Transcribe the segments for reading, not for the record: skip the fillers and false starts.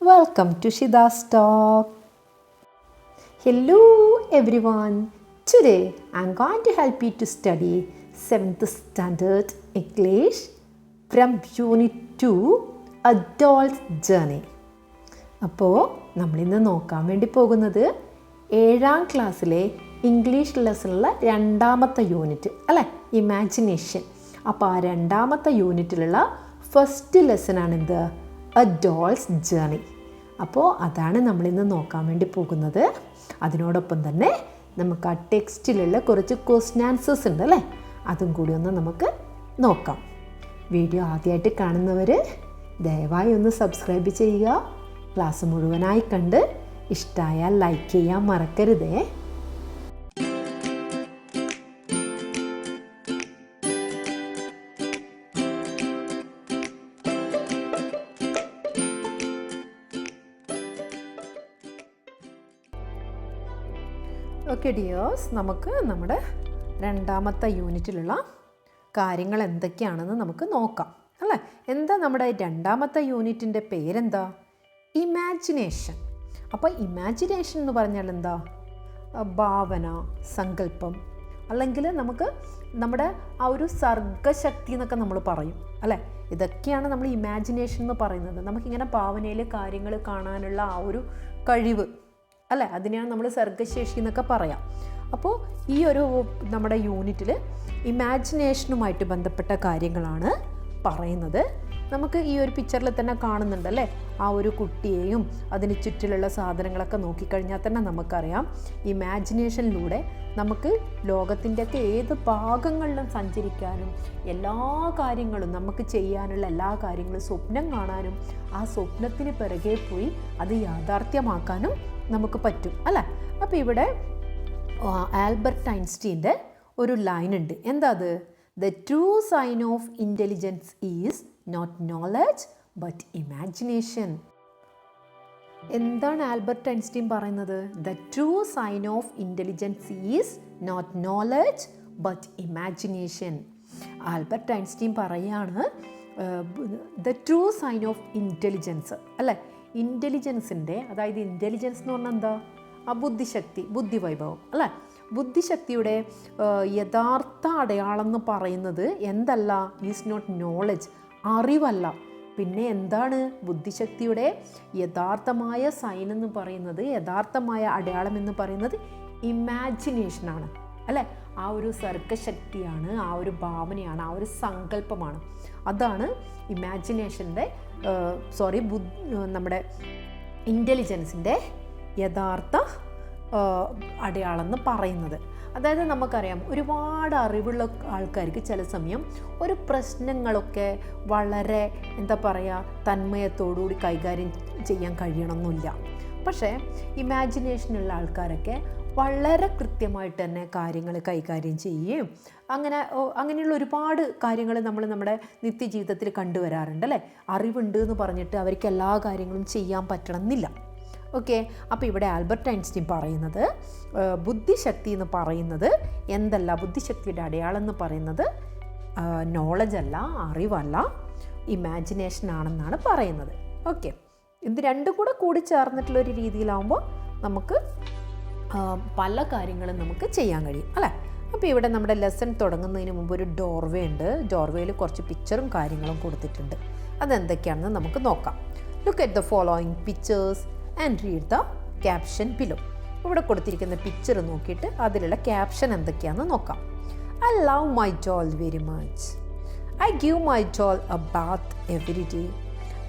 Welcome to Shida's Talk. Hello everyone. Today I'm going to help you to study 7th standard English from Unit 2 Adult Journey. അപ്പോൾ നമ്മളിന്ന് നോക്കാൻ വേണ്ടി പോകുന്നത് 7ാം ക്ലാസ്സിലെ English ലെസണിലെ 2ാമത്തെ unit അല്ലേ, imagination. അപ്പോൾ ആ 2ാമത്തെ യൂണിറ്റിലുള്ള ഫസ്റ്റ് ലെസണാണ് എന്ത്, അഡോൾട്ട്സ് ജേർണി. അപ്പോൾ അതാണ് നമ്മളിന്ന് നോക്കാൻ വേണ്ടി പോകുന്നത്. അതിനോടൊപ്പം തന്നെ നമുക്ക് ആ ടെക്സ്റ്റിലുള്ള കുറച്ച് ക്വസ്റ്റ്യൻ ആൻസേഴ്സ് ഉണ്ട് അല്ലേ, അതും കൂടി ഒന്ന് നമുക്ക് നോക്കാം. വീഡിയോ ആദ്യമായിട്ട് കാണുന്നവർ ദയവായി ഒന്ന് സബ്സ്ക്രൈബ് ചെയ്യുക. ക്ലാസ് മുഴുവനായി കണ്ട് ഇഷ്ടമായാൽ ലൈക്ക് ചെയ്യാൻ മറക്കരുതേ. ഓക്കെ ഡിയേഴ്സ്, നമുക്ക് നമ്മുടെ 2ാമത്തെ യൂണിറ്റിലുള്ള കാര്യങ്ങൾ എന്തൊക്കെയാണെന്ന് നമുക്ക് നോക്കാം അല്ലേ. എന്താ നമ്മുടെ 2ാമത്തെ യൂണിറ്റിൻ്റെ പേരെന്താ? ഇമാജിനേഷൻ. അപ്പോൾ ഇമാജിനേഷൻ എന്ന് പറഞ്ഞാൽ എന്താ? ഭാവന, സങ്കല്പം, അല്ലെങ്കിൽ നമുക്ക് നമ്മുടെ ആ ഒരു സർഗശക്തി എന്നൊക്കെ നമ്മൾ പറയും അല്ലേ. ഇതൊക്കെയാണ് നമ്മൾ ഇമാജിനേഷൻ എന്ന് പറയുന്നത്. നമുക്കിങ്ങനെ ഭാവനയിൽ കാര്യങ്ങൾ കാണാനുള്ള ആ ഒരു കഴിവ് അല്ലേ, അതിനെയാണ് നമ്മൾ സർഗശേഷി എന്നൊക്കെ പറയാം. അപ്പോൾ ഈ ഒരു നമ്മുടെ യൂണിറ്റിൽ ഇമാജിനേഷനുമായിട്ട് ബന്ധപ്പെട്ട കാര്യങ്ങളാണ് പറയുന്നത്. നമുക്ക് ഈ ഒരു പിക്ചറിൽ തന്നെ കാണുന്നുണ്ടല്ലേ, ആ ഒരു കുട്ടിയെയും അതിന് ചുറ്റിലുള്ള സാധനങ്ങളൊക്കെ നോക്കിക്കഴിഞ്ഞാൽ തന്നെ നമുക്കറിയാം ഇമാജിനേഷനിലൂടെ നമുക്ക് ലോകത്തിൻ്റെയൊക്കെ ഏത് ഭാഗങ്ങളിലും സഞ്ചരിക്കാനും എല്ലാ കാര്യങ്ങളും നമുക്ക് ചെയ്യാനുള്ള എല്ലാ കാര്യങ്ങളും സ്വപ്നം കാണാനും ആ സ്വപ്നത്തിന് പിറകെ പോയി അത് യാഥാർത്ഥ്യമാക്കാനും നമുക്ക് പറ്റും അല്ലേ. അപ്പോൾ ഇവിടെ ആൽബർട്ട് ഐൻസ്റ്റീൻ്റെ ഒരു ലൈൻ ഉണ്ട്. എന്താ അത്? The true sign of intelligence is not knowledge but imagination. എന്താണ് ആൽബർട്ട് ഐൻസ്റ്റീൻ പറയുന്നത്? The true sign of intelligence is not knowledge but imagination. Albert Einstein പറയാണ് the true sign of intelligence അല്ലേ, ഇൻ്റലിജൻസിൻ്റെ, അതായത് ഇൻ്റലിജൻസ് എന്ന് പറഞ്ഞാൽ എന്താ? ആ ബുദ്ധിശക്തി, ബുദ്ധിവൈഭവം അല്ലേ. ബുദ്ധിശക്തിയുടെ യഥാർത്ഥ അടയാളം എന്ന് പറയുന്നത് എന്തല്ല? ഈസ് നോട്ട് നോളജ്, അറിവല്ല. പിന്നെ എന്താണ് ബുദ്ധിശക്തിയുടെ യഥാർത്ഥമായ സൈൻ എന്ന് പറയുന്നത്, യഥാർത്ഥമായ അടയാളം എന്ന് പറയുന്നത് ഇമാജിനേഷനാണ് അല്ലേ. ആ ഒരു സർഗശക്തിയാണ്, ആ ഒരു ഭാവനയാണ്, ആ ഒരു സങ്കല്പമാണ്. അതാണ് ഇമാജിനേഷൻ്റെ നമ്മുടെ ഇൻ്റലിജൻസിൻ്റെ യഥാർത്ഥ അടയാളം എന്ന് പറയുന്നത്. അതായത് നമുക്കറിയാം ഒരുപാട് അറിവുള്ള ആൾക്കാർക്ക് ചില സമയം ഒരു പ്രശ്നങ്ങളൊക്കെ വളരെ എന്താ പറയുക തന്മയത്തോടുകൂടി കൈകാര്യം ചെയ്യാൻ കഴിയണമെന്നില്ല. പക്ഷേ ഇമാജിനേഷനുള്ള ആൾക്കാരൊക്കെ വളരെ കൃത്യമായിട്ട് തന്നെ കാര്യങ്ങൾ കൈകാര്യം ചെയ്യുകയും അങ്ങനെയുള്ള ഒരുപാട് കാര്യങ്ങൾ നമ്മൾ നമ്മുടെ നിത്യജീവിതത്തിൽ കണ്ടുവരാറുണ്ട് അല്ലേ. അറിവുണ്ട് എന്ന് പറഞ്ഞിട്ട് അവർക്ക് എല്ലാ കാര്യങ്ങളും ചെയ്യാൻ പറ്റണമെന്നില്ല. ഓക്കെ, അപ്പോൾ ഇവിടെ ആൽബർട്ട് ഐൻസ്റ്റീൻ പറയുന്നത് ബുദ്ധിശക്തി എന്ന് പറയുന്നത് എന്തല്ല, ബുദ്ധിശക്തിയുടെ അടയാളം എന്ന് പറയുന്നത് നോളജ് അല്ല, അറിവല്ല, ഇമാജിനേഷൻ ആണെന്നാണ് പറയുന്നത്. ഓക്കെ, ഇത് രണ്ടും കൂടി ചേർന്നിട്ടുള്ളൊരു രീതിയിലാവുമ്പോൾ നമുക്ക് പല കാര്യങ്ങളും നമുക്ക് ചെയ്യാൻ കഴിയും അല്ലേ. അപ്പോൾ ഇവിടെ നമ്മുടെ ലെസൺ തുടങ്ങുന്നതിന് മുമ്പ് ഒരു ഡോർവേ ഉണ്ട്. ഡോർവേയിൽ കുറച്ച് പിക്ചറും കാര്യങ്ങളും കൊടുത്തിട്ടുണ്ട്. അതെന്തൊക്കെയാണെന്ന് നമുക്ക് നോക്കാം. Look at the following pictures and read the caption below. ഇവിടെ കൊടുത്തിരിക്കുന്ന പിക്ചർ നോക്കിയിട്ട് അതിലുള്ള ക്യാപ്ഷൻ എന്തൊക്കെയാണെന്ന് നോക്കാം. I love my doll very much. I give my doll a bath every day.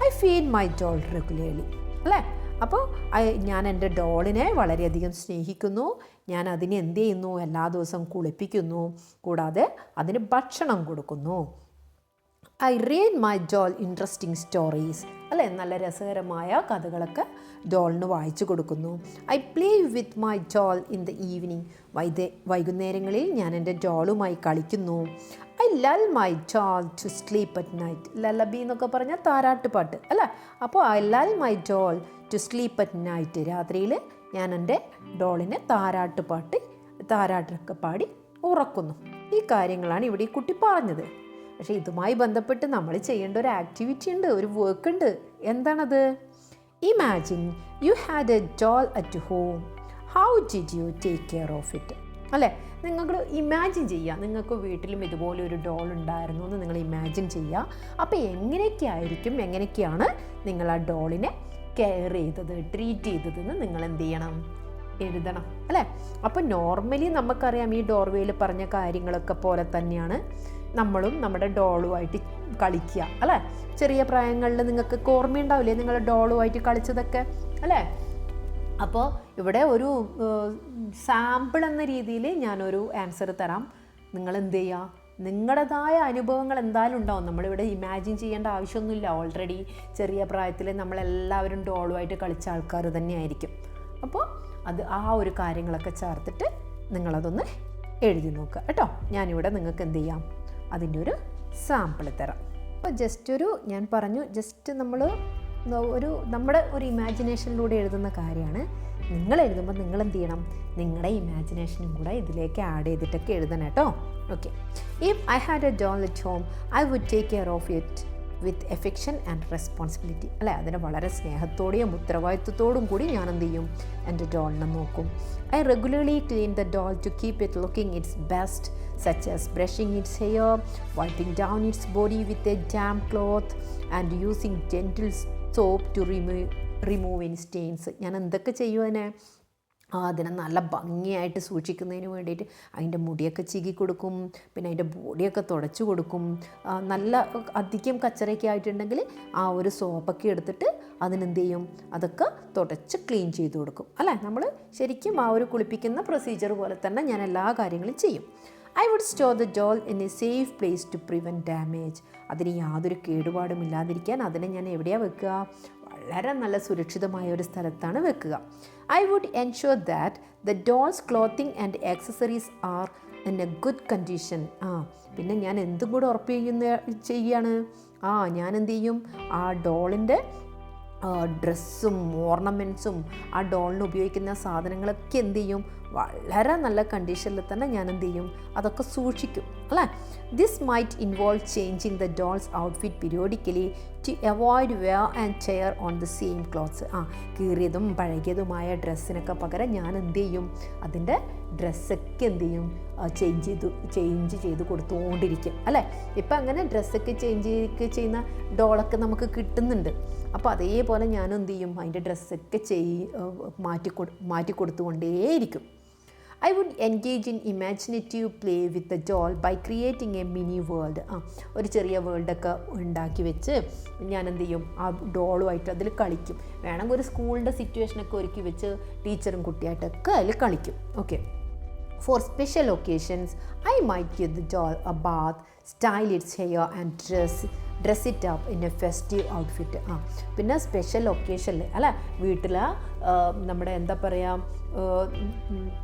I feed my doll regularly അല്ലേ. അപ്പോൾ ഞാൻ എൻ്റെ ഡോളിനെ വളരെയധികം സ്നേഹിക്കുന്നു. ഞാൻ അതിനെ എന്ത് ചെയ്യുന്നു? എല്ലാ ദിവസവും കുളിപ്പിക്കുന്നു, കൂടാതെ അതിന് ഭക്ഷണം കൊടുക്കുന്നു. I read my doll interesting stories അല്ലേ, നല്ല രസകരമായ കഥകളൊക്കെ ഡോളിന് വായിച്ചു കൊടുക്കുന്നു. I play with my doll in the evening. വൈകുന്നേരങ്ങളിൽ ഞാൻ എൻ്റെ ഡോളുമായി കളിക്കുന്നു. I lull my doll to sleep at night. Lullaby എന്നൊക്കെ പറഞ്ഞാൽ താരാട്ടുപാട്ട് അല്ലേ. അപ്പോൾ I lull my doll to sleep at night. രാത്രിയിൽ ഞാൻ എൻ്റെ ഡോളിനെ താരാട്ടൊക്കെ പാടി ഉറക്കുന്നു. ഈ കാര്യങ്ങളാണ് ഇവിടെ ഈ കുട്ടി പറഞ്ഞത്. പക്ഷേ ഇതുമായി ബന്ധപ്പെട്ട് നമ്മൾ ചെയ്യേണ്ട ഒരു ആക്ടിവിറ്റി ഉണ്ട്, ഒരു വർക്ക് ഉണ്ട്. എന്താണത്? Imagine you had a doll at home, how did you take care of it? അല്ലേ, നിങ്ങൾ ഇമാജിൻ ചെയ്യുക, നിങ്ങൾക്ക് വീട്ടിലും ഇതുപോലെ ഒരു ഡോൾ ഉണ്ടായിരുന്നു എന്ന് നിങ്ങൾ ഇമാജിൻ ചെയ്യുക. അപ്പോൾ എങ്ങനെയൊക്കെയാണ് നിങ്ങൾ ആ ഡോളിനെ കെയർ ചെയ്തത്, ട്രീറ്റ് ചെയ്തതെന്ന് നിങ്ങൾ എന്ത് ചെയ്യണം, എഴുതണം. അല്ലേ, അപ്പോൾ നോർമലി നമുക്കറിയാം ഈ ഡോർവേയിൽ പറഞ്ഞ കാര്യങ്ങളൊക്കെ പോലെ തന്നെയാണ് നമ്മളും നമ്മുടെ ഡോളുമായിട്ട് കളിക്കുക. അല്ലേ, ചെറിയ പ്രായങ്ങളിൽ നിങ്ങൾക്ക് ഓർമ്മയുണ്ടാവില്ലേ നിങ്ങൾ ഡോളുമായിട്ട് കളിച്ചതൊക്കെ, അല്ലേ? അപ്പോൾ ഇവിടെ ഒരു സാമ്പിൾ എന്ന രീതിയിൽ ഞാനൊരു ആൻസർ തരാം. നിങ്ങൾ എന്ത് ചെയ്യുക, നിങ്ങളുടേതായ അനുഭവങ്ങൾ എന്തായാലും ഉണ്ടാവും. നമ്മളിവിടെ ഇമാജിൻ ചെയ്യേണ്ട ആവശ്യമൊന്നുമില്ല. ഓൾറെഡി ചെറിയ പ്രായത്തിൽ നമ്മളെല്ലാവരും ഡോളുമായിട്ട് കളിച്ച ആൾക്കാർ തന്നെയായിരിക്കും. അപ്പോൾ ആ ഒരു കാര്യങ്ങളൊക്കെ ചേർത്തിട്ട് നിങ്ങളതൊന്ന് എഴുതി നോക്കുക കേട്ടോ. ഞാനിവിടെ നിങ്ങൾക്ക് എന്ത് ചെയ്യാം, അതിൻ്റെ ഒരു സാമ്പിൾ തരാം. അപ്പോൾ ഞാൻ പറഞ്ഞു നമ്മൾ നമ്മുടെ ഒരു ഇമാജിനേഷനിലൂടെ എഴുതുന്ന കാര്യമാണ്. നിങ്ങൾ എഴുതുമ്പോൾ നിങ്ങൾ എന്ത് ചെയ്യണം, നിങ്ങളുടെ ഇമാജിനേഷനും കൂടെ ഇതിലേക്ക് ആഡ് ചെയ്തിട്ടൊക്കെ എഴുതണം കേട്ടോ. Okay, if I had a doll at home I would take care of it with affection and responsibility. അല്ലേ, അതിനെ വളരെ സ്നേഹത്തോടെയും ഉത്തരവാദിത്വത്തോടും കൂടി ഞാൻ എന്ത് ചെയ്യും, എൻ്റെ ഡോളിനെ നോക്കും. I regularly clean the doll to keep it looking its best, such as brushing its hair, wiping down its body with a damp cloth and using gentle soap to remove any stains. ഞാൻ എന്തൊക്കെ ചെയ്യുവാനെ, അതിനെ നല്ല ഭംഗിയായിട്ട് സൂക്ഷിക്കുന്നതിന് വേണ്ടിയിട്ട് അതിൻ്റെ മുടിയൊക്കെ ചീകി കൊടുക്കും, പിന്നെ അതിൻ്റെ ബോഡിയൊക്കെ തുടച്ചു കൊടുക്കും. നല്ല അധികം കച്ചറയൊക്കെ ആയിട്ടുണ്ടെങ്കിൽ ആ ഒരു സോപ്പൊക്കെ എടുത്തിട്ട് അതിനെന്ത് ചെയ്യും, അതൊക്കെ തുടച്ച് ക്ലീൻ ചെയ്ത് കൊടുക്കും. അല്ലേ, നമ്മൾ ശരിക്കും ആ ഒരു കുളിപ്പിക്കുന്ന പ്രൊസീജിയർ പോലെ തന്നെ ഞാൻ എല്ലാ കാര്യങ്ങളും ചെയ്യും. I would store the doll in a safe place to prevent damage. അതിന് യാതൊരു കേടുപാടും ഇല്ലാതിരിക്കാൻ അതിനെ ഞാൻ എവിടെയാണ് വെക്കുക, വളരെ നല്ല സുരക്ഷിതമായ ഒരു സ്ഥലത്താണ് വെക്കുക. I would ensure that the doll's clothing and accessories are in a good condition. പിന്നെ ഞാൻ എന്തും കൂടെ ഉറപ്പ് ചെയ്യാണ്, ഞാൻ എന്ത് ചെയ്യും, ആ ഡോളിൻ്റെ ഡ്രസ്സും ഓർണമെൻറ്റ്സും ആ ഡോളിന് ഉപയോഗിക്കുന്ന സാധനങ്ങളൊക്കെ എന്ത് ചെയ്യും, വളരെ നല്ല കണ്ടീഷനിൽ തന്നെ ഞാൻ എന്ത് ചെയ്യും, അതൊക്കെ സൂക്ഷിക്കും. അല്ലേ, this might involve changing the doll's outfit periodically to avoid wear and tear on the same clothes. കീറിയതും പഴകിയതുമായ ഡ്രസ്സിനൊക്കെ പകരം ഞാൻ എന്ത് ചെയ്യും, അതിൻ്റെ ഡ്രസ്സൊക്കെ എന്ത് ചെയ്യും, ചേഞ്ച് ചെയ്ത് കൊടുത്തുകൊണ്ടിരിക്കും. അല്ലേ, ഇപ്പം അങ്ങനെ ഡ്രസ്സൊക്കെ ചേഞ്ച് ചെയ്യുന്ന ഡോളൊക്കെ നമുക്ക് കിട്ടുന്നുണ്ട്. അപ്പോൾ അതേപോലെ ഞാനും എന്ത് ചെയ്യും, അതിൻ്റെ ഡ്രസ്സൊക്കെ മാറ്റി കൊടുത്തുകൊണ്ടേയിരിക്കും. I would engage in imaginative play with the doll by creating a mini world. ഒരു ചെറിയ വേൾഡൊക്കെ ഉണ്ടാക്കി വെച്ച് ഞാൻ എന്ത് ചെയ്യും, ആ ഡോളുമായിട്ട് അതിൽ കളിക്കും. വേണമെങ്കിൽ ഒരു സ്കൂളിൻ്റെ സിറ്റുവേഷനൊക്കെ ഒരുക്കി വെച്ച് ടീച്ചറും കുട്ടിയായിട്ടൊക്കെ അതിൽ കളിക്കും. Okay, for special occasions I might give the doll a bath, style its hair and dress it up in a festive outfit. പിന്നെ സ്പെഷ്യൽ ഒക്കേഷനിൽ അല്ല, വീട്ടിൽ നമ്മുടെ എന്താ പറയുക,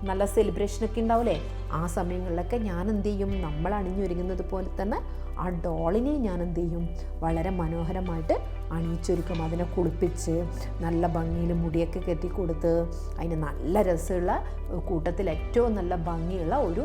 നല്ല സെലിബ്രേഷനൊക്കെ ഉണ്ടാവില്ലേ, ആ സമയങ്ങളിലൊക്കെ ഞാൻ എന്ത് ചെയ്യും, നമ്മൾ അണിഞ്ഞൊരുങ്ങുന്നത് പോലെ തന്നെ ആ ഡോളിനെ ഞാൻ എന്ത് ചെയ്യും, വളരെ മനോഹരമായിട്ട് അണിയിച്ചൊരുക്കും. അതിനെ കുളിപ്പിച്ച് നല്ല ഭംഗിയിൽ മുടിയൊക്കെ കെട്ടിക്കൊടുത്ത് അതിന് നല്ല രസമുള്ള കൂട്ടത്തിൽ ഏറ്റവും നല്ല ഭംഗിയുള്ള ഒരു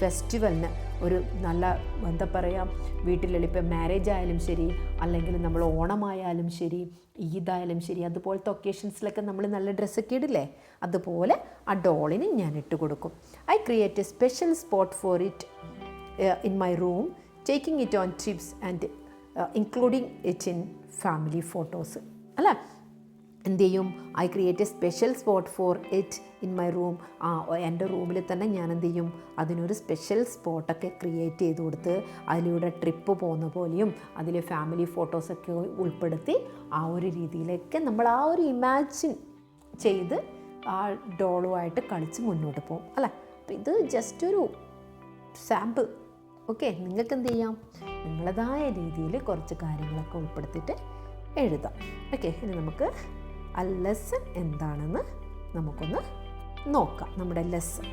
ഫെസ്റ്റിവലിന് ഒരു നല്ല എന്താ പറയുക, വീട്ടിലിപ്പം മാരേജ് ആയാലും ശരി, അല്ലെങ്കിൽ നമ്മൾ ഓണമായാലും ശരി, ഈദായാലും ശരി, അതുപോലത്തെ ഒക്കേഷൻസിലൊക്കെ നമ്മൾ നല്ല ഡ്രസ്സൊക്കെ ഇടില്ലേ, അതുപോലെ ആ ഡോളിന് ഞാൻ ഇട്ട് കൊടുക്കും. I create A special spot for it in my room, taking it on TRIPS and including it in family photos. അല്ല, എന്ത് ചെയ്യും, I create A special spot for it in my room. എൻ്റെ റൂമിൽ തന്നെ ഞാൻ എന്ത് ചെയ്യും, അതിനൊരു സ്പെഷ്യൽ സ്പോട്ടൊക്കെ ക്രിയേറ്റ് ചെയ്ത് കൊടുത്ത് അതിലൂടെ ട്രിപ്പ് പോകുന്ന പോലെയും അതിൽ ഫാമിലി ഫോട്ടോസൊക്കെ ഉൾപ്പെടുത്തി ആ ഒരു രീതിയിലൊക്കെ നമ്മൾ ആ ഒരു ഇമാജിൻ ചെയ്ത് ആ ഡോളുമായിട്ട് കളിച്ച് മുന്നോട്ട് പോകും. അല്ലേ, അപ്പം ഇത് ജസ്റ്റ് ഒരു സാമ്പിൾ. ഓക്കെ, നിങ്ങൾക്ക് എന്ത് ചെയ്യാം, നിങ്ങളതായ രീതിയിൽ കുറച്ച് കാര്യങ്ങളൊക്കെ ഉൾപ്പെടുത്തിയിട്ട് എഴുതാം. ഓക്കെ, ഇനി നമുക്ക് ആ ലെസൺ എന്താണെന്ന് നമുക്കൊന്ന് നോക്കാം. നമ്മുടെ ലെസൺ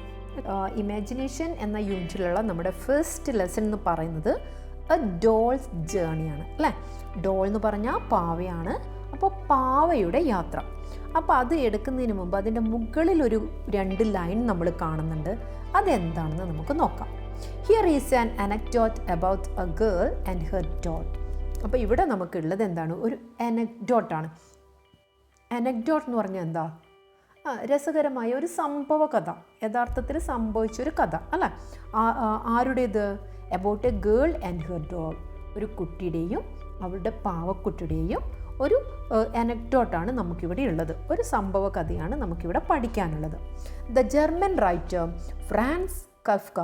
ഇമാജിനേഷൻ എന്ന യൂണിറ്റിലുള്ള നമ്മുടെ ഫസ്റ്റ് ലെസൺ എന്ന് പറയുന്നത് എ ഡോൾസ് ജേണിയാണ്. അല്ലേ, ഡോൾ എന്ന് പറഞ്ഞാൽ പാവയാണ്. അപ്പോൾ പാവയുടെ യാത്ര. അപ്പോൾ അത് എടുക്കുന്നതിന് മുമ്പ് അതിൻ്റെ മുകളിലൊരു 2 ലൈൻ നമ്മൾ കാണുന്നുണ്ട്. അതെന്താണെന്ന് നമുക്ക് നോക്കാം. Here is an anecdote about a girl and her doll. അപ്പോൾ ഇവിടെ നമുക്കുള്ളത് എന്താണ്, ഒരു അനക്ഡോട്ടാണ്. അനക്ഡോട്ട് എന്ന് പറഞ്ഞാൽ എന്താ? രസകരമായ ഒരു സംഭവ കഥ, യഥാർത്ഥത്തിൽ സംഭവിച്ചൊരു കഥ അല്ലേ? ആരുടേത്? About a girl and her doll. ഒരു കുട്ടിയുടെയും അവളുടെ പാവക്കുട്ടിയുടെയും ഒരു അനക്ഡോട്ടാണ് നമുക്കിവിടെ ഉള്ളത്. ഒരു സംഭവ കഥയാണ് നമുക്കിവിടെ പഠിക്കാനുള്ളത്. The German writer Franz Kafka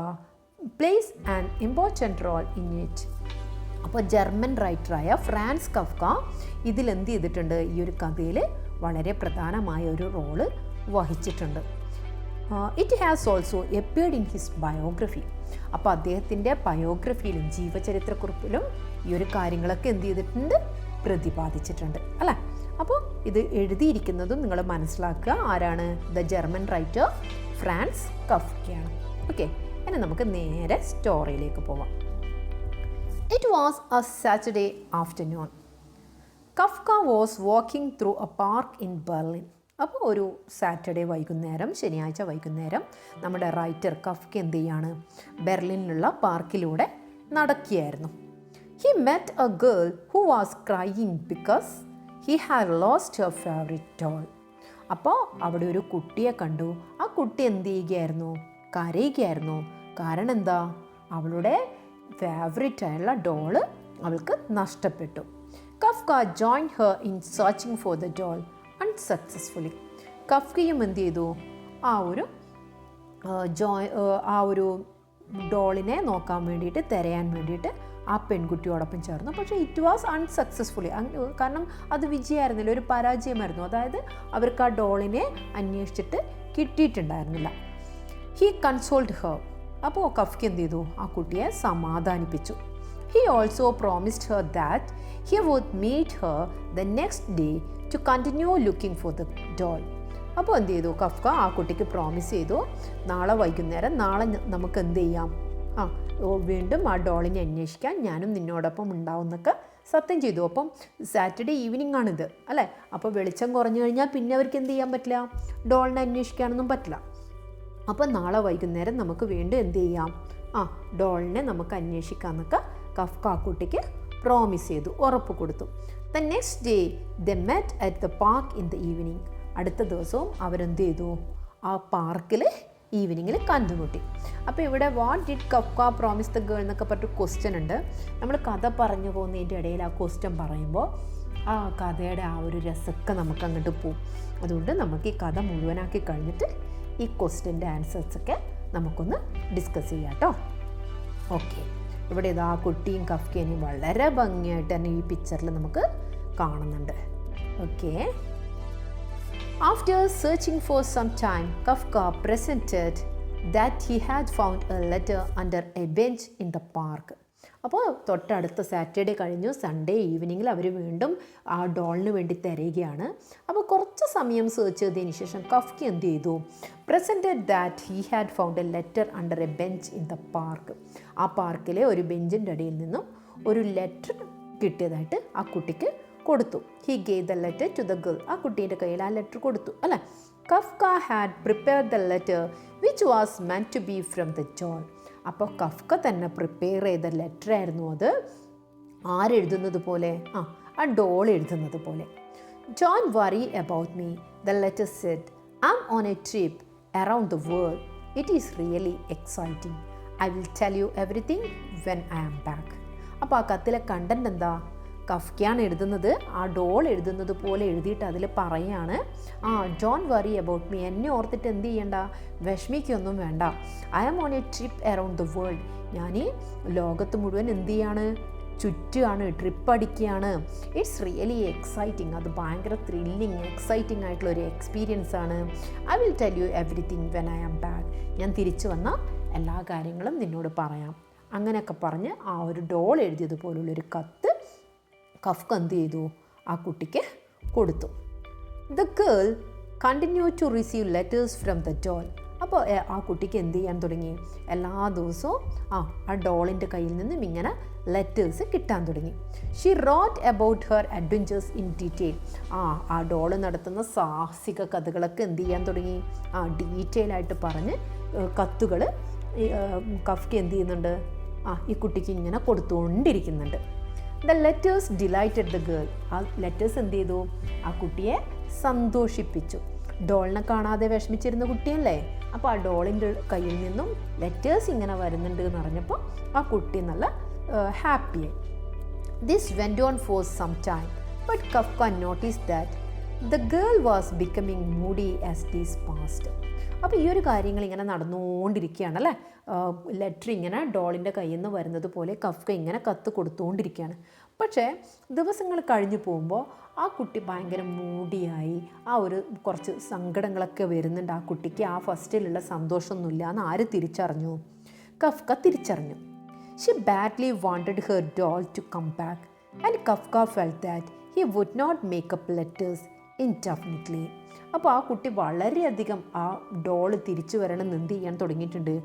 plays an important role in it. അപ്പോൾ ജർമ്മൻ റൈറ്ററായ ഫ്രാൻസ് കഫ്ക ഇതിലെന്ത് ചെയ്തിട്ടുണ്ട്? ഈ ഒരു കഥയിൽ വളരെ പ്രധാനമായ ഒരു റോള് വഹിച്ചിട്ടുണ്ട്. It has also appeared in his biography. അപ്പോൾ അദ്ദേഹത്തിൻ്റെ ബയോഗ്രഫിയിലും ജീവചരിത്രക്കുറിപ്പിലും ഈ ഒരു കാര്യങ്ങളൊക്കെ എന്ത് ചെയ്തിട്ടുണ്ട്? പ്രതിപാദിച്ചിട്ടുണ്ട് അല്ലേ? അപ്പോൾ ഇത് എഴുതിയിരിക്കുന്നതും നിങ്ങൾ മനസ്സിലാക്കുക. ആരാണ്? ദ ജർമ്മൻ റൈറ്റർ ഫ്രാൻസ് കഫ്കയാണ്. ഓക്കെ, ഇനി നമുക്ക് നേരെ സ്റ്റോറിയിലേക്ക് പോവാം. It was a Saturday afternoon. Kafka was walking through a park in Berlin. അപ്പോൾ ഒരു സാറ്റർഡേ വൈകുന്നേരം, ശനിയാഴ്ച വൈകുന്നേരം നമ്മുടെ റൈറ്റർ കഫ്ക എന്ത് ചെയ്യാണ്? ബെർലിനിലുള്ള പാർക്കിലൂടെ നടക്കുകയായിരുന്നു. He met a girl who was crying because he had lost her favorite doll. അപ്പോൾ അവിടെ ഒരു കുട്ടിയെ കണ്ടു. ആ കുട്ടി എന്ത് ചെയ്യുകയായിരുന്നു? കരയുകയായിരുന്നു. കാരണം എന്താ? അവളുടെ ഫേവറേറ്റ് ആയുള്ള ഡോള് അവൾക്ക് നഷ്ടപ്പെട്ടു. Kafka joined her in searching for the doll unsuccessfully. കഫ്കയും എന്ത് ചെയ്തു? ആ ഒരു ഡോളിനെ നോക്കാൻ വേണ്ടിയിട്ട്, തിരയാൻ വേണ്ടിയിട്ട് ആ പെൺകുട്ടിയോടൊപ്പം ചേർന്നു. പക്ഷേ ഇറ്റ് വാസ് അൺസക്സസ്ഫുള്ളി. കാരണം അത് വിജയമായിരുന്നില്ല, ഒരു പരാജയമായിരുന്നു. അതായത് അവർക്ക് ആ ഡോളിനെ അന്വേഷിച്ചിട്ട് കിട്ടിയിട്ടുണ്ടായിരുന്നില്ല. He consoled Har. അപ്പോൾ കഫ്ക എന്ത് ചെയ്തു? ആ കുട്ടിയെ സമാധാനിപ്പിച്ചു. He also promised her that he would meet her the next day to continue looking for the doll. അപ്പോൾ എന്ത് ചെയ്തു? കഫ്ക ആ കുട്ടിക്ക് പ്രോമിസ് ചെയ്തു, നാളെ വൈകുന്നേരം, നാളെ നമുക്ക് എന്ത് ചെയ്യാം, വീണ്ടും ആ ഡോളിനെ അന്വേഷിക്കാൻ ഞാനും നിന്നോടൊപ്പം ഉണ്ടാവും എന്നൊക്കെ സത്യം ചെയ്തു. അപ്പം സാറ്റർഡേ ഈവനിങ് ആണിത് അല്ലേ? അപ്പോൾ വെളിച്ചം കുറഞ്ഞു കഴിഞ്ഞാൽ പിന്നെ അവർക്ക് എന്ത് ചെയ്യാൻ പറ്റില്ല? ഡോളിനെ അന്വേഷിക്കാനൊന്നും പറ്റില്ല. അപ്പോൾ നാളെ വൈകുന്നേരം നമുക്ക് വീണ്ടും എന്ത് ചെയ്യാം? ഡോളിനെ നമുക്ക് അന്വേഷിക്കാമെന്നൊക്കെ കഫ്ക ആ കുട്ടിക്ക് പ്രോമിസ് ചെയ്തു, ഉറപ്പ് കൊടുത്തു. The next day the met at the park in the evening. അടുത്ത ദിവസവും അവരെന്ത് ചെയ്തു? ആ പാർക്കിൽ ഈവനിങ്ങിൽ കണ്ടുമുട്ടി. അപ്പോൾ ഇവിടെ what did Kafka promise the girl എന്നൊക്കെ പറഞ്ഞിട്ട് ക്വസ്റ്റ്യൻ ഉണ്ട്. നമ്മൾ കഥ പറഞ്ഞു പോകുന്നതിൻ്റെ ഇടയിൽ ആ ക്വസ്റ്റ്യൻ പറയുമ്പോൾ ആ കഥയുടെ ആ ഒരു രസമൊക്കെ നമുക്ക് അങ്ങോട്ട് പോവും. അതുകൊണ്ട് നമുക്ക് ഈ കഥ മുഴുവനാക്കി കഴിഞ്ഞിട്ട് ഈ ക്വസ്റ്റ്യൻ്റെ ആൻസേഴ്സൊക്കെ നമുക്കൊന്ന് ഡിസ്കസ് ചെയ്യാം കേട്ടോ. ഓക്കെ, ഇവിടെ ഇതാ കുട്ടിയും കഫ്കേനെയും വളരെ ഭംഗിയായിട്ട് തന്നെ ഈ പിക്ചറിൽ നമുക്ക് കാണുന്നുണ്ട്. Okay, after searching for some time, Kafka presented that he had found a letter under a bench in the park. അപ്പോൾ തൊട്ടടുത്ത സാറ്റർഡേ കഴിഞ്ഞു, സൺഡേ ഈവനിങ്ങിൽ അവർ വീണ്ടും ആ ഡോളിന് വേണ്ടി തിരയുകയാണ്. അപ്പോൾ കുറച്ച് സമയം സെർച്ച് ചെയ്തതിന് ശേഷം കഫ്ക എന്ത് ചെയ്തു? Presented that he had found A letter under A bench in the park. ആ പാർക്കിലെ ഒരു ബെഞ്ചിൻ്റെ അടിയിൽ നിന്നും ഒരു ലെറ്റർ കിട്ടിയതായിട്ട് ആ കുട്ടിക്ക് കൊടുത്തു. He gave the letter to the girl. ആ കുട്ടീൻ്റെ കയ്യിൽ ആ ലെറ്റർ കൊടുത്തു അല്ലേ? Kafka had prepared the letter which was meant to be from the doll. അപ്പോൾ കഫ്ക തന്നെ പ്രിപ്പയർ ചെയ്ത ലെറ്റർ ആയിരുന്നു അത്. ആരെഴുതുന്നത് പോലെ? ആ ഡോൾ എഴുതുന്നത് പോലെ. Don't worry about me, the letter said. I am on a trip around the world. It is really exciting. I will tell you everything when I am back. അപ്പോൾ ആ കത്തിലെ content എന്താ? കഫ്കയാണ് എഴുതുന്നത്, ആ ഡോൾ എഴുതുന്നത് പോലെ എഴുതിയിട്ട് അതിൽ പറയാണ്, ഡോണ്ട് വറി അബൌട്ട് മീ, എന്നെ ഓർത്തിട്ട് എന്ത് ചെയ്യണ്ട, വിഷമിക്കൊന്നും വേണ്ട. I am on a trip around the world. ഞാൻ ഈ ലോകത്ത് മുഴുവൻ എന്ത് ചെയ്യാണ്? ചുറ്റുകയാണ്, ട്രിപ്പ് അടിക്കുകയാണ്. It's really exciting. അത് ഭയങ്കര ത്രില്ലിങ്, എക്സൈറ്റിംഗ് ആയിട്ടുള്ളൊരു എക്സ്പീരിയൻസ് ആണ്. I will tell you everything when I am back. ഞാൻ തിരിച്ചു വന്ന എല്ലാ കാര്യങ്ങളും നിന്നോട് പറയാം. അങ്ങനെയൊക്കെ പറഞ്ഞ് ആ ഒരു ഡോൾ എഴുതിയതുപോലുള്ളൊരു കത്ത് കഫ്ക എന്ത് ചെയ്തു? ആ കുട്ടിക്ക് കൊടുത്തു. The girl continue to receive letters from the doll. അപ്പോൾ ആ കുട്ടിക്ക് എന്ത് ചെയ്യാൻ തുടങ്ങി? എല്ലാ ദിവസവും ആ ഡോളിൻ്റെ കയ്യിൽ നിന്നും ഇങ്ങനെ ലെറ്റേഴ്സ് കിട്ടാൻ തുടങ്ങി. She wrote about her adventures in detail. ആ ഡോള് നടത്തുന്ന സാഹസിക കഥകളൊക്കെ എന്ത് ചെയ്യാൻ തുടങ്ങി? ഡീറ്റെയിൽ ആയിട്ട് പറഞ്ഞ് കത്തുകൾ കഫ്ക എന്ത് ചെയ്യുന്നുണ്ട്? ഈ കുട്ടിക്ക് ഇങ്ങനെ കൊടുത്തുകൊണ്ടിരിക്കുന്നുണ്ട്. The letters delighted the girl. ആ ലെറ്റേഴ്സ് എന്ത് ചെയ്തു? ആ കുട്ടിയെ സന്തോഷിപ്പിച്ചു. ഡോളിനെ കാണാതെ വിഷമിച്ചിരുന്ന കുട്ടിയല്ലേ, അപ്പോൾ ആ ഡോളിൻ്റെ കയ്യിൽ നിന്നും ലെറ്റേഴ്സ് ഇങ്ങനെ വരുന്നുണ്ട് എന്ന് അറിഞ്ഞപ്പോൾ ആ കുട്ടി നല്ല ഹാപ്പിയായി. This went on for some time, but Kafka noticed that the girl was becoming moody as days passed. അപ്പോൾ ഈ ഒരു കാര്യങ്ങൾ ഇങ്ങനെ നടന്നുകൊണ്ടിരിക്കുകയാണ് അല്ലേ. ലെറ്റർ ഇങ്ങനെ ഡോളിൻ്റെ കയ്യിൽ നിന്ന് വരുന്നത് പോലെ കഫ്ക ഇങ്ങനെ കത്ത് കൊടുത്തുകൊണ്ടിരിക്കുകയാണ്. പക്ഷേ ദിവസങ്ങൾ കഴിഞ്ഞു പോകുമ്പോൾ ആ കുട്ടി ഭയങ്കര മൂടിയായി, ആ ഒരു കുറച്ച് സങ്കടങ്ങളൊക്കെ വരുന്നുണ്ട് ആ കുട്ടിക്ക്. ആ ഫസ്റ്റിലുള്ള സന്തോഷമൊന്നുമില്ല എന്ന് ആര് തിരിച്ചറിഞ്ഞു? കഫ്ക തിരിച്ചറിഞ്ഞു. She badly wanted her doll to come back and Kafka felt that he would not make up letters indefinitely. അപ്പോൾ ആ കുട്ടി വളരെയധികം ആ ഡോള് തിരിച്ചു വരണമെന്ന് എന്ത് ചെയ്യാൻ തുടങ്ങിയിട്ടുണ്ട്?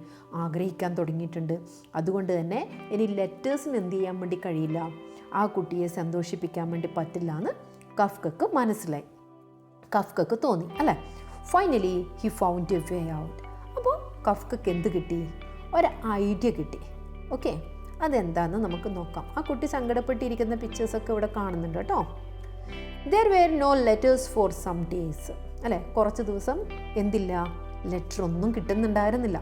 ആഗ്രഹിക്കാൻ തുടങ്ങിയിട്ടുണ്ട്. അതുകൊണ്ട് തന്നെ ഇനി ലെറ്റേഴ്സിന് എന്ത് ചെയ്യാൻ വേണ്ടി കഴിയില്ല, ആ കുട്ടിയെ സന്തോഷിപ്പിക്കാൻ വേണ്ടി പറ്റില്ല എന്ന് കഫ്കക്ക് മനസ്സിലായി, കഫ്കക്ക് തോന്നി അല്ലേ. Finally he found a way out. അപ്പോൾ കഫ്കക്ക് എന്ത് കിട്ടി? ഒരു ഐഡിയ കിട്ടി. ഓക്കെ, അതെന്താണെന്ന് നമുക്ക് നോക്കാം. ആ കുട്ടി സങ്കടപ്പെട്ടിരിക്കുന്ന പിക്ചേഴ്സൊക്കെ ഇവിടെ കാണുന്നുണ്ട് കേട്ടോ. There were no letters for some days. അല്ലേ, കുറച്ച് ദിവസം എന്തില്ല, ലെറ്റർ ഒന്നും കിട്ടുന്നുണ്ടായിരുന്നില്ല.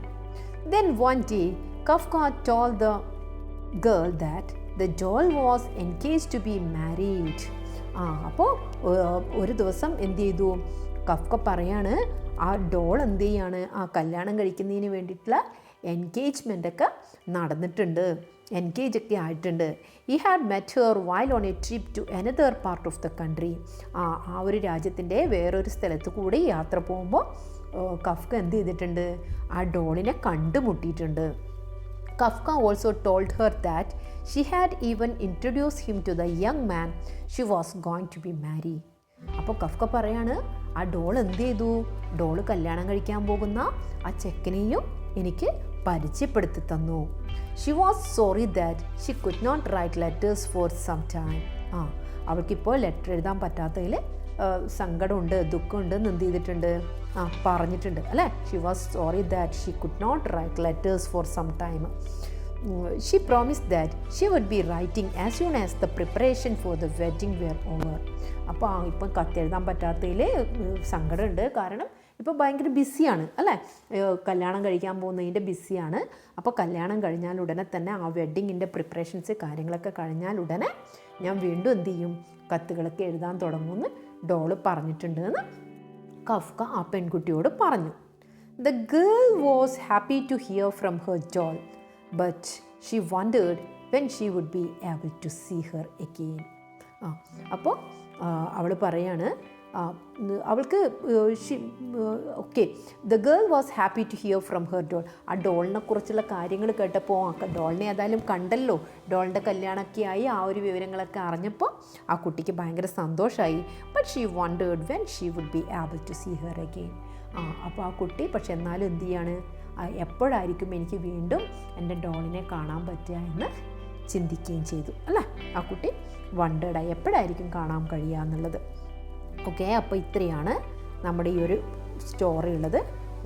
Then one day Kafka told the girl that the doll was engaged to be married. അപ്പോൾ ഒരു ദിവസം എന്ത് ചെയ്തു? കഫ്ക പറയാണ് ആ ഡോൾ എന്ത് ചെയ്യാണ്, ആ കല്യാണം കഴിക്കുന്നതിന് വേണ്ടിയിട്ടുള്ള എൻഗേജ്മെൻ്റ് ഒക്കെ നടന്നിട്ടുണ്ട്, എൻഗേജ് ഒക്കെ ആയിട്ടുണ്ട്. He had met her while on a trip to another part of the country. ആ ഒരു രാജ്യത്തിൻ്റെ വേറൊരു സ്ഥലത്ത് കൂടി യാത്ര പോകുമ്പോൾ കഫ്ക എന്ത് ചെയ്തിട്ടുണ്ട്? ആ ഡോളിനെ കണ്ടുമുട്ടിയിട്ടുണ്ട്. Kafka also told her that she had even introduce him to the young man she was going to be marry. അപ്പോൾ കഫ്ക പറയാണ് ആ ഡോൾ എന്ത് ചെയ്തു? ഡോള് കല്യാണം കഴിക്കാൻ പോകുന്ന ആ ചെക്കനെയും എനിക്ക് പരിചയപ്പെടുത്തി തന്നു. She was sorry that she could not write letters for some time. അവൾക്കിപ്പോൾ ലെറ്റർ എഴുതാൻ പറ്റാത്തതിൽ സങ്കടമുണ്ട്, ദുഃഖമുണ്ട് എന്ന് എന്ത് ചെയ്തിട്ടുണ്ട്? പറഞ്ഞിട്ടുണ്ട് അല്ലേ. She was sorry that she could not write letters for some time. She promised that she would be writing as soon as the preparation for the wedding were over. അപ്പോൾ ഇപ്പം കത്തെഴുതാൻ പറ്റാത്തതിൽ സങ്കടമുണ്ട്, കാരണം ഇപ്പോൾ ഭയങ്കര ബിസിയാണ് അല്ലേ, കല്യാണം കഴിക്കാൻ പോകുന്നതിൻ്റെ ബിസിയാണ്. അപ്പോൾ കല്യാണം കഴിഞ്ഞാൽ ഉടനെ തന്നെ ആ വെഡ്ഡിങ്ങിൻ്റെ പ്രിപ്പറേഷൻസ് കാര്യങ്ങളൊക്കെ കഴിഞ്ഞാൽ ഉടനെ ഞാൻ വീണ്ടും എന്ത് ചെയ്യും? കത്തുകളൊക്കെ എഴുതാൻ തുടങ്ങുമെന്ന് ഡോള് പറഞ്ഞിട്ടുണ്ട് എന്ന് കഫ്ക ആ പെൺകുട്ടിയോട് പറഞ്ഞു. The girl was happy to hear from her doll, but she wondered when she would be able to see her again. അപ്പോൾ അവൾ പറയാണ് അവൾക്ക് okay, the girl was happy to hear from her doll. ആ ഡോളിനെ കുറിച്ചുള്ള കാര്യങ്ങൾ കേട്ടപ്പോൾ ഡോളിനെ ഏതായാലും കണ്ടല്ലോ, ഡോളിൻ്റെ കല്യാണമൊക്കെ ആയി, ആ ഒരു വിവരങ്ങളൊക്കെ അറിഞ്ഞപ്പോൾ ആ കുട്ടിക്ക് ഭയങ്കര സന്തോഷമായി. But she wondered when she would be able to see her again. അപ്പോൾ ആ കുട്ടി പക്ഷെ എന്നാലും എന്ത് ചെയ്യാണ്, എപ്പോഴായിരിക്കും എനിക്ക് വീണ്ടും എൻ്റെ ഡോളിനെ കാണാൻ പറ്റുക എന്ന് ചിന്തിക്കുകയും ചെയ്തു അല്ലേ. ആ കുട്ടി വണ്ടേർഡായി എപ്പോഴായിരിക്കും കാണാൻ കഴിയുക എന്നുള്ളത്. ഓക്കെ, അപ്പോൾ ഇത്രയാണ് നമ്മുടെ ഈ ഒരു സ്റ്റോറി ഉള്ളത്.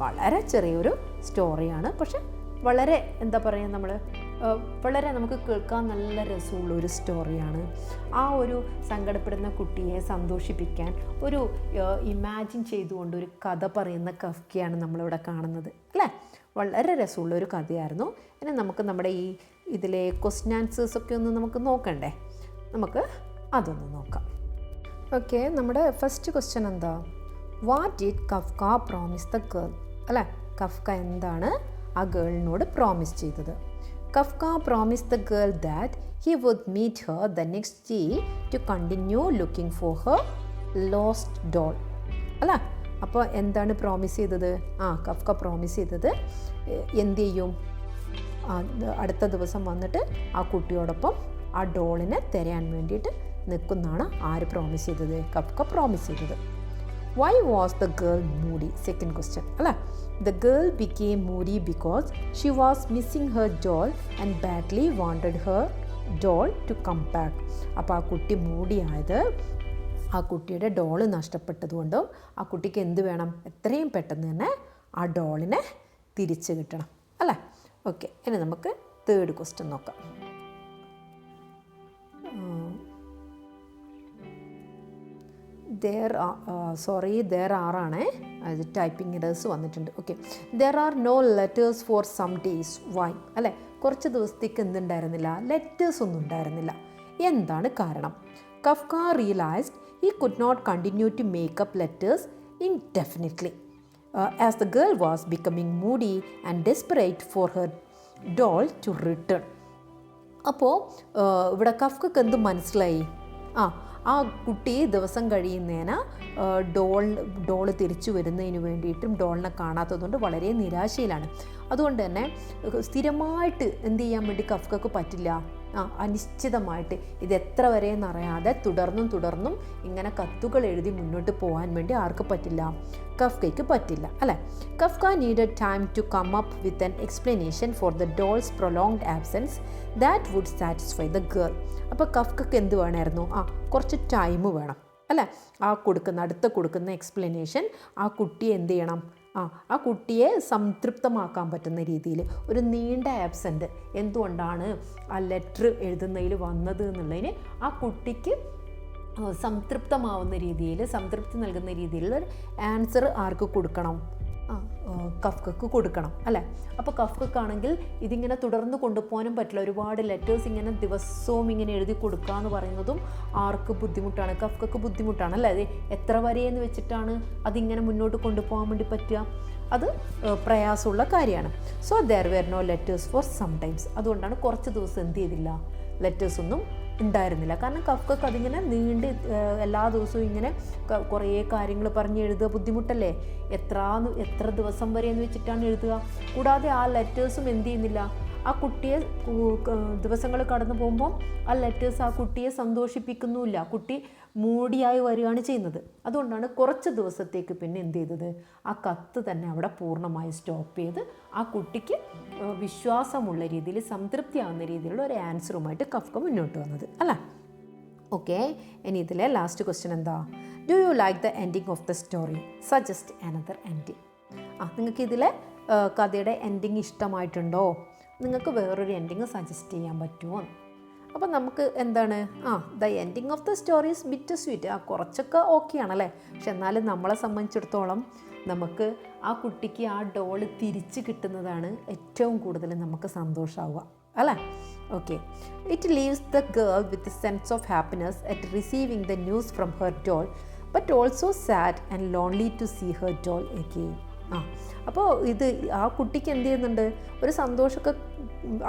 വളരെ ചെറിയൊരു സ്റ്റോറിയാണ്, പക്ഷെ വളരെ എന്താ പറയുക, വളരെ നമുക്ക് കേൾക്കാൻ നല്ല രസമുള്ളൊരു സ്റ്റോറിയാണ്. ആ ഒരു സങ്കടപ്പെടുന്ന കുട്ടിയെ സന്തോഷിപ്പിക്കാൻ ഒരു ഇമാജിൻ ചെയ്തുകൊണ്ട് ഒരു കഥ പറയുന്ന കഫ്കയാണ് നമ്മളിവിടെ കാണുന്നത് അല്ലേ. വളരെ രസമുള്ളൊരു കഥയായിരുന്നു. ഇനി നമുക്ക് നമ്മുടെ ഇതിലെ ക്വസ്റ്റ്യൻ ആൻസേഴ്സൊക്കെ ഒന്ന് നമുക്ക് നോക്കണ്ടേ, നമുക്ക് അതൊന്ന് നോക്കാം. ഓക്കെ, നമ്മുടെ ഫസ്റ്റ് ക്വസ്റ്റ്യൻ എന്താ? What did Kafka promise the girl അല്ലേ. കഫ്ക എന്താണ് ആ ഗേളിനോട് പ്രോമിസ് ചെയ്തത്? Kafka promise the girl that he would meet her the next day to continue looking for her lost doll അല്ലേ. അപ്പോൾ എന്താണ് പ്രോമിസ് ചെയ്തത്? കഫ്ക പ്രോമിസ് ചെയ്തത് എന്ത് ചെയ്യും? അടുത്ത ദിവസം വന്നിട്ട് ആ കുട്ടിയോടൊപ്പം ആ ഡോളിനെ തിരയാൻ വേണ്ടിയിട്ട് നിൽക്കുന്നതാണ് ആര് പ്രോമിസ് ചെയ്തത്? കഫ്ക പ്രോമിസ് ചെയ്തത്. Why was the girl moody? Second question അല്ലേ. The girl became moody because she was missing her doll and badly wanted her doll to come back. അപ്പോൾ ആ കുട്ടി മൂടിയായത് ആ കുട്ടിയുടെ ഡോള് നഷ്ടപ്പെട്ടതുകൊണ്ടും ആ കുട്ടിക്ക് എന്ത് വേണം? എത്രയും പെട്ടെന്ന് തന്നെ ആ ഡോളിനെ തിരിച്ച് കിട്ടണം അല്ലേ. ഓക്കെ, ഇനി നമുക്ക് തേർഡ് ക്വസ്റ്റ്യൻ നോക്കാം. there are ആണ് അത് ടൈപ്പിംഗ് എറേഴ്സ് വന്നിട്ടുണ്ട്. Okay, there are no letters for some days. Why? അല്ലേ, കുറച്ച് ദിവസത്തേക്ക് എന്തുണ്ടായിരുന്നില്ല, ലെറ്റേഴ്സ് ഒന്നും ഉണ്ടായിരുന്നില്ല. എന്താണ് കാരണം? Kafka realized he could not continue to make up letters indefinitely as the girl was becoming moody and desperate for her doll to return. അപ്പോൾ ഇവിടെ കഫ്കക്ക് എന്ത് മനസ്സിലായി? ആ കുട്ടി ദിവസം കഴിയുന്നതിന് ഡോള് തിരിച്ചു വരുന്നതിന് വേണ്ടിയിട്ടും ഡോളിനെ കാണാത്തതുകൊണ്ട് വളരെ നിരാശയിലാണ്. അതുകൊണ്ട് തന്നെ സ്ഥിരമായിട്ട് എന്ത് ചെയ്യാൻ വേണ്ടി കഫ്കക്ക് പറ്റില്ല. അനിശ്ചിതമായിട്ട് ഇത് എത്ര വരെ എന്നറിയാതെ തുടർന്നും ഇങ്ങനെ കത്തുകൾ എഴുതി മുന്നോട്ട് പോകാൻ വേണ്ടി ആർക്ക് പറ്റില്ല? കഫ്കയ്ക്ക് പറ്റില്ല, അല്ലേ? Kafka needed time to come up with an explanation for the doll's prolonged absence that would satisfy the girl. അപ്പോൾ കഫ്കക്ക് എന്ത് വേണമായിരുന്നു? കുറച്ച് ടൈം വേണം, അല്ലേ? അടുത്ത കൊടുക്കുന്ന എക്സ്പ്ലനേഷൻ ആ കുട്ടിയെ എന്ത് ചെയ്യണം? ആ കുട്ടിയെ സംതൃപ്തമാക്കാൻ പറ്റുന്ന രീതിയിൽ ഒരു നീണ്ട ആബ്സെൻ്റ് എന്തുകൊണ്ടാണ് ആ ലെറ്റർ എഴുതുന്നതിൽ വന്നത് എന്നുള്ളതിന് ആ കുട്ടിക്ക് സംതൃപ്തമാവുന്ന രീതിയിൽ, സംതൃപ്തി നൽകുന്ന രീതിയിലുള്ള ഒരു ആൻസർ ആർക്ക് കൊടുക്കണം? കഫ്കക്ക് കൊടുക്കണം, അല്ലേ? അപ്പോൾ കഫ്കക്കാണെങ്കിൽ ഇതിങ്ങനെ തുടർന്ന് കൊണ്ടുപോകാനും പറ്റില്ല. ഒരുപാട് ലെറ്റേഴ്സ് ഇങ്ങനെ ദിവസവും ഇങ്ങനെ എഴുതി കൊടുക്കുക എന്ന് പറയുന്നതും ആർക്ക് ബുദ്ധിമുട്ടാണ്? കഫ്കക്ക് ബുദ്ധിമുട്ടാണ്, അല്ലേ? അത് എത്ര വരെയെന്ന് വെച്ചിട്ടാണ് അതിങ്ങനെ മുന്നോട്ട് കൊണ്ടുപോകാൻ വേണ്ടി പറ്റുക? അത് പ്രയാസമുള്ള കാര്യമാണ്. So there were no letters for some times. അതുകൊണ്ടാണ് കുറച്ച് ദിവസം എന്ത് ചെയ്തില്ല, ലെറ്റേഴ്സ് ഒന്നും ഉണ്ടായിരുന്നില്ല. കാരണം കഫ്കക്ക് അതിങ്ങനെ എല്ലാ ദിവസവും ഇങ്ങനെ കുറേ കാര്യങ്ങൾ പറഞ്ഞ് എഴുതുക ബുദ്ധിമുട്ടല്ലേ? എത്ര ദിവസം വരെ എന്ന് വെച്ചിട്ടാണ് എഴുതുക? കൂടാതെ ആ ലെറ്റേഴ്സും എന്ത് ചെയ്യുന്നില്ല, ആ കുട്ടിയെ ദിവസങ്ങൾ കടന്നു പോകുമ്പോൾ ആ ലെറ്റേഴ്സ് ആ കുട്ടിയെ സന്തോഷിപ്പിക്കുന്നുമില്ല. കുട്ടി മൂടിയായി വരികയാണ് ചെയ്യുന്നത്. അതുകൊണ്ടാണ് കുറച്ച് ദിവസത്തേക്ക് പിന്നെ എന്ത് ചെയ്തത്, ആ കത്ത് തന്നെ അവിടെ പൂർണ്ണമായി സ്റ്റോപ്പ് ചെയ്ത് ആ കുട്ടിക്ക് വിശ്വാസമുള്ള രീതിയിൽ, സംതൃപ്തിയാവുന്ന രീതിയിലുള്ള ഒരു ആൻസറുമായിട്ട് കഫ്ക മുന്നോട്ട് വന്നത്, അല്ലേ? ഓക്കെ, ഇനി ഇതിലെ ലാസ്റ്റ് ക്വസ്റ്റ്യൻ എന്താ? Do you like the ending of the story? Suggest another ending. നിങ്ങൾക്ക് ഇതിലെ കഥയുടെ എൻഡിങ് ഇഷ്ടമായിട്ടുണ്ടോ? നിങ്ങൾക്ക് വേറൊരു എൻഡിങ് സജസ്റ്റ് ചെയ്യാൻ പറ്റുമോ? അപ്പോൾ നമുക്ക് എന്താണ്, the ending of the story is bit sweet. കുറച്ചൊക്കെ ഓക്കെ ആണല്ലേ? പക്ഷെ എന്നാലും നമ്മളെ സംബന്ധിച്ചിടത്തോളം നമുക്ക് ആ കുട്ടിക്ക് ആ ഡോള് തിരിച്ച് കിട്ടുന്നതാണ് ഏറ്റവും കൂടുതൽ നമുക്ക് സന്തോഷമാവുക, അല്ലേ? Okay, it leaves the girl with a sense of happiness at receiving the news from her doll, but also sad and lonely to see her doll again. അപ്പോൾ ആ കുട്ടിക്ക് എന്ത് ചെയ്യുന്നുണ്ട്, ഒരു സന്തോഷമൊക്കെ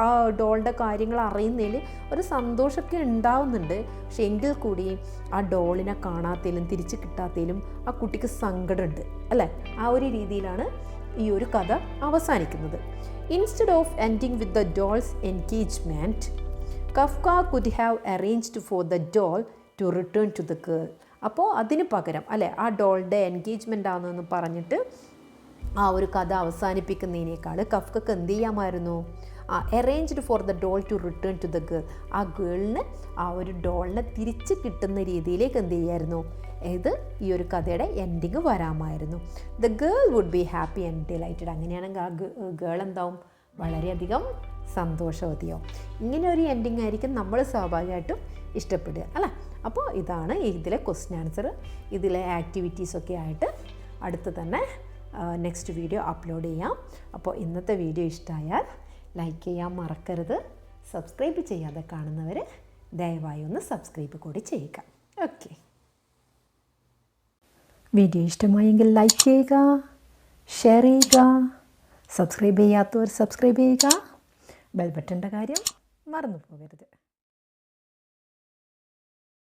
ആ ഡോളിൻ്റെ കാര്യങ്ങൾ അറിയുന്നതിൽ ഒരു സന്തോഷമൊക്കെ ഉണ്ടാവുന്നുണ്ട്. പക്ഷെ എങ്കിൽ കൂടി ആ ഡോളിനെ കാണാത്തതിലും തിരിച്ച് കിട്ടാത്തതിലും ആ കുട്ടിക്ക് സങ്കടമുണ്ട്, അല്ലേ? ആ ഒരു രീതിയിലാണ് ഈ ഒരു കഥ അവസാനിക്കുന്നത്. Instead of ending with the doll's engagement, Kafka could have arranged for the doll to return to the girl. അപ്പോൾ അതിന് പകരം, അല്ലേ, ആ ഡോളിൻ്റെ എൻഗേജ്മെൻ്റ് ആണെന്ന് പറഞ്ഞിട്ട് ആ ഒരു കഥ അവസാനിപ്പിക്കുന്നതിനേക്കാൾ കഫ്കക്ക് എന്ത് ചെയ്യാമായിരുന്നു? Arranged for the doll to return to the girl. ആ ഗേളിന് ആ ഒരു ഡോളിനെ തിരിച്ച് കിട്ടുന്ന രീതിയിലേക്ക് എന്ത് ചെയ്യായിരുന്നു? ഈ ഒരു കഥയുടെ എൻഡിങ് വരാമായിരുന്നു. The girl would be happy and delighted. അങ്ങനെയാണെങ്കിൽ ആ ഗേൾ എന്താവും? വളരെയധികം സന്തോഷവതിയാവും. ഇങ്ങനെ ഒരു എൻഡിങ് ആയിരിക്കും നമ്മൾ സ്വാഭാവികമായിട്ടും ഇഷ്ടപ്പെടുക, അല്ലേ? അപ്പോൾ ഇതാണ് ഇതിലെ ക്വസ്റ്റ്യൻ ആൻസർ. ഇതിലെ ആക്ടിവിറ്റീസൊക്കെ ആയിട്ട് അടുത്ത് തന്നെ നെക്സ്റ്റ് വീഡിയോ അപ്ലോഡ് ചെയ്യാം. അപ്പോൾ ഇന്നത്തെ വീഡിയോ ഇഷ്ടമായാൽ ലൈക്ക് ചെയ്യാൻ മറക്കരുത്. സബ്സ്ക്രൈബ് ചെയ്യാതെ കാണുന്നവർ ദയവായി ഒന്ന് സബ്സ്ക്രൈബ് കൂടി ചെയ്യുക. ഓക്കെ, വീഡിയോ ഇഷ്ടമായെങ്കിൽ ലൈക്ക് ചെയ്യുക, ഷെയർ ചെയ്യുക, സബ്സ്ക്രൈബ് ചെയ്യാത്തവർ സബ്സ്ക്രൈബ് ചെയ്യുക. ബെൽ ബട്ടൻ്റെ കാര്യം മറന്നു പോകരുത്.